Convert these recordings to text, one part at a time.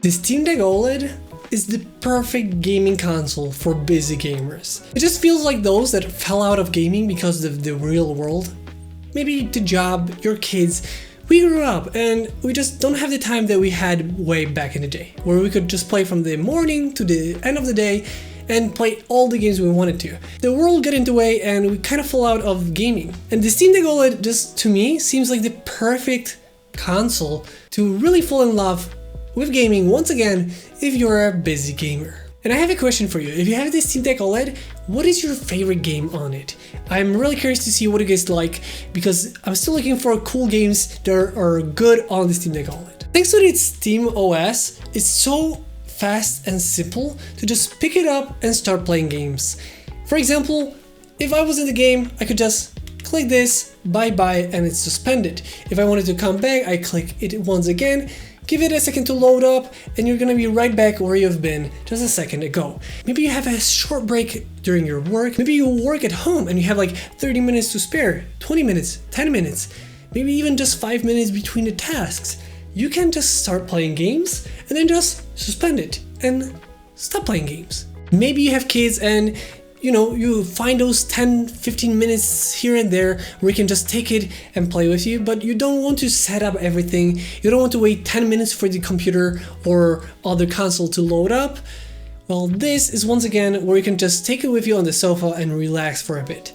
The Steam Deck OLED is the perfect gaming console for busy gamers. It just feels like those that fell out of gaming because of the real world. Maybe the job, your kids. We grew up and we just don't have the time that we had way back in the day, where we could just play from the morning to the end of the day and play all the games we wanted to. The world got in the way and we kind of fell out of gaming. And the Steam Deck OLED just, to me, seems like the perfect console to really fall in love with gaming once again if you're a busy gamer. And I have a question for you. If you have this Steam Deck OLED, what is your favorite game on it? I'm really curious to see what you guys like, because I'm still looking for cool games that are good on the Steam Deck OLED. Thanks to its Steam OS, it's so fast and simple to just pick it up and start playing games. For example, if I was in the game, I could just click this, bye-bye, and it's suspended. If I wanted to come back, I click it once again, give it a second to load up, and you're gonna be right back where you've been just a second ago. Maybe you have a short break during your work. Maybe you work at home and you have like 30 minutes to spare, 20 minutes, 10 minutes, maybe even just 5 minutes between the tasks. You can just start playing games and then just suspend it and stop playing games. Maybe you have kids and you find those 10-15 minutes here and there where you can just take it and play with you, but you don't want to set up everything. You don't want to wait 10 minutes for the computer or other console to load up. Well, this is once again where you can just take it with you on the sofa and relax for a bit.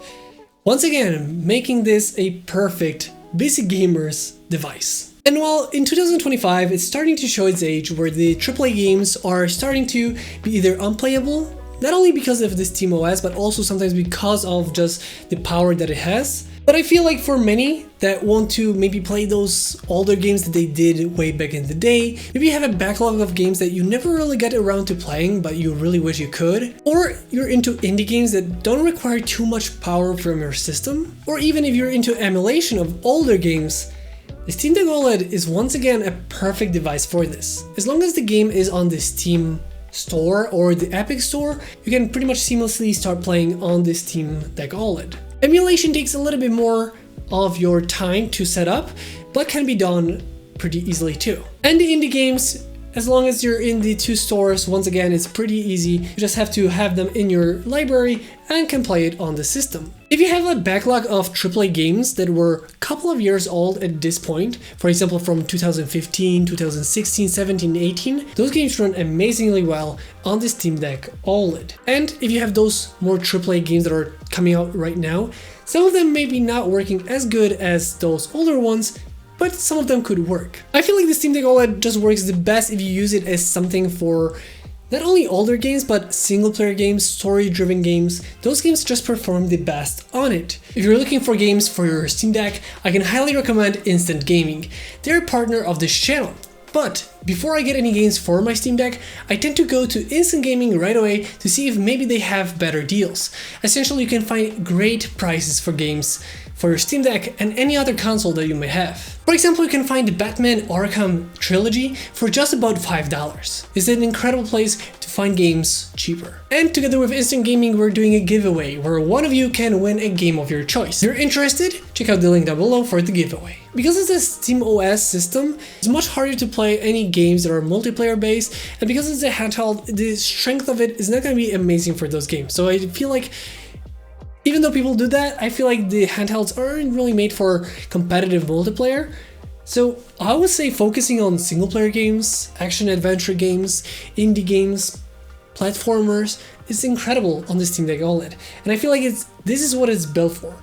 Once again, making this a perfect busy gamer's device. And while in 2025 it's starting to show its age, where the AAA games are starting to be either unplayable, not only because of this Steam OS, but also sometimes because of just the power that it has. But I feel like for many that want to maybe play those older games that they did way back in the day, maybe you have a backlog of games that you never really got around to playing, but you really wish you could. Or you're into indie games that don't require too much power from your system. Or even if you're into emulation of older games, the Steam Deck OLED is once again a perfect device for this. As long as the game is on the Steam Store or the Epic Store, you can pretty much seamlessly start playing on the Steam Deck OLED. Emulation takes a little bit more of your time to set up, but can be done pretty easily too. And the indie games, as long as you're in the two stores, once again, it's pretty easy. You just have to have them in your library and can play it on the system. If you have a backlog of AAA games that were a couple of years old at this point, for example from 2015, 2016, 17, 18, those games run amazingly well on the Steam Deck OLED. And if you have those more AAA games that are coming out right now, some of them may be not working as good as those older ones, but some of them could work. I feel like the Steam Deck OLED just works the best if you use it as something for not only older games, but single player games, story driven games. Those games just perform the best on it. If you're looking for games for your Steam Deck, I can highly recommend Instant Gaming. They're a partner of this channel. But before I get any games for my Steam Deck, I tend to go to Instant Gaming right away to see if maybe they have better deals. Essentially, you can find great prices for games for your Steam Deck and any other console that you may have. For example, you can find the Batman Arkham Trilogy for just about $5. It's an incredible place to find games cheaper. And together with Instant Gaming, we're doing a giveaway where one of you can win a game of your choice. If you're interested, check out the link down below for the giveaway. Because it's a Steam OS system, it's much harder to play any games that are multiplayer based, and because it's a handheld, the strength of it is not going to be amazing for those games. So I feel like even though people do that, I feel like the handhelds aren't really made for competitive multiplayer. So I would say focusing on single player games, action adventure games, indie games, platformers is incredible on the Steam Deck OLED. And I feel like this is what it's built for.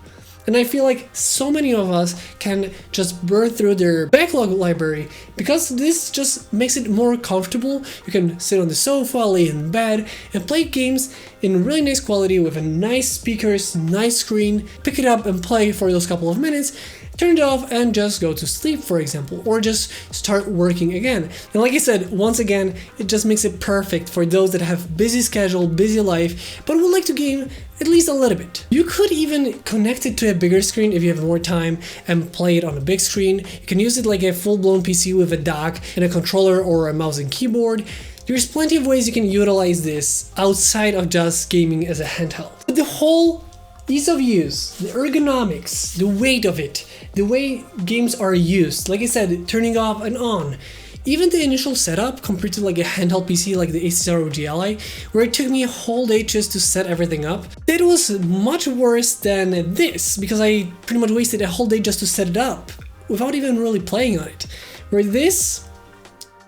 And I feel like so many of us can just burn through their backlog library because this just makes it more comfortable. You can sit on the sofa, lay in bed, and play games in really nice quality with a nice speakers, nice screen, pick it up and play for those couple of minutes, turn it off and just go to sleep, for example, or just start working again. And like I said, once again, it just makes it perfect for those that have busy schedule, busy life, but would like to game at least a little bit. You could even connect it to a bigger screen if you have more time and play it on a big screen. You can use it like a full-blown PC with a dock and a controller or a mouse and keyboard. There's plenty of ways you can utilize this outside of just gaming as a handheld. But the whole ease of use, the ergonomics, the weight of it, the way games are used, like I said, turning off and on, even the initial setup compared to like a handheld PC like the Acer ROG Ally, where it took me a whole day just to set everything up, that was much worse than this, because I pretty much wasted a whole day just to set it up without even really playing on it. Where this,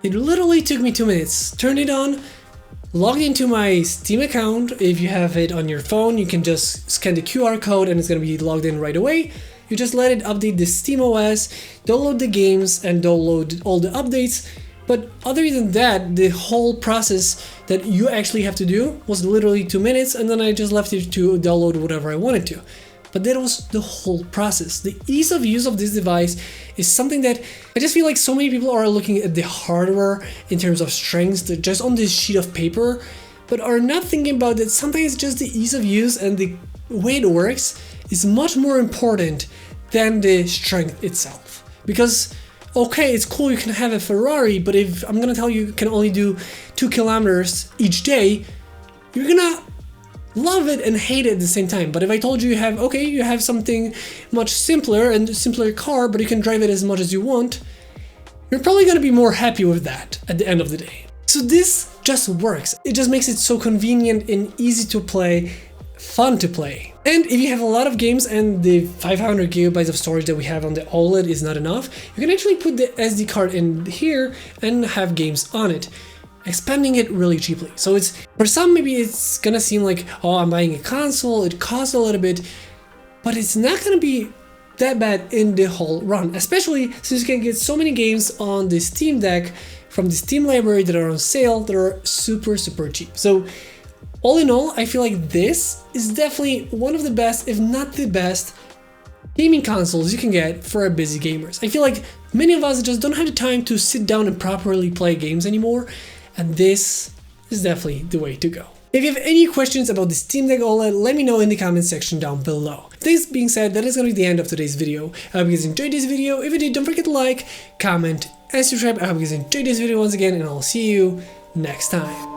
it literally took me 2 minutes. Turned it on, logged into my Steam account. If you have it on your phone, you can just scan the QR code and it's gonna be logged in right away. You just let it update the Steam OS, download the games, and download all the updates. But other than that, the whole process that you actually have to do was literally 2 minutes, and then I just left it to download whatever I wanted to. But that was the whole process. The ease of use of this device is something that I just feel like so many people are looking at the hardware in terms of strengths, just on this sheet of paper, but are not thinking about that sometimes just the ease of use and the way it works is much more important than the strength itself. Because, okay, it's cool you can have a Ferrari, but if I'm gonna tell you can only do 2 kilometers each day, you're gonna love it and hate it at the same time. But if I told you you have something much simpler and simpler car, but you can drive it as much as you want, you're probably gonna be more happy with that at the end of the day. So this just works. It just makes it so convenient and easy to play, fun to play. And if you have a lot of games and the 500 gigabytes of storage that we have on the OLED is not enough, you can actually put the SD card in here and have games on it, expanding it really cheaply. So it's, for some, maybe it's gonna seem like, oh, I'm buying a console, it costs a little bit, but it's not gonna be that bad in the whole run, especially since you can get so many games on the Steam Deck from the Steam library that are on sale that are super cheap. So all in all, I feel like this is definitely one of the best, if not the best, gaming consoles you can get for busy gamers. I feel like many of us just don't have the time to sit down and properly play games anymore, and this is definitely the way to go. If you have any questions about the Steam Deck OLED, let me know in the comment section down below. This being said, that is going to be the end of today's video. I hope you guys enjoyed this video. If you did, don't forget to like, comment, and subscribe. I hope you guys enjoyed this video once again, and I'll see you next time.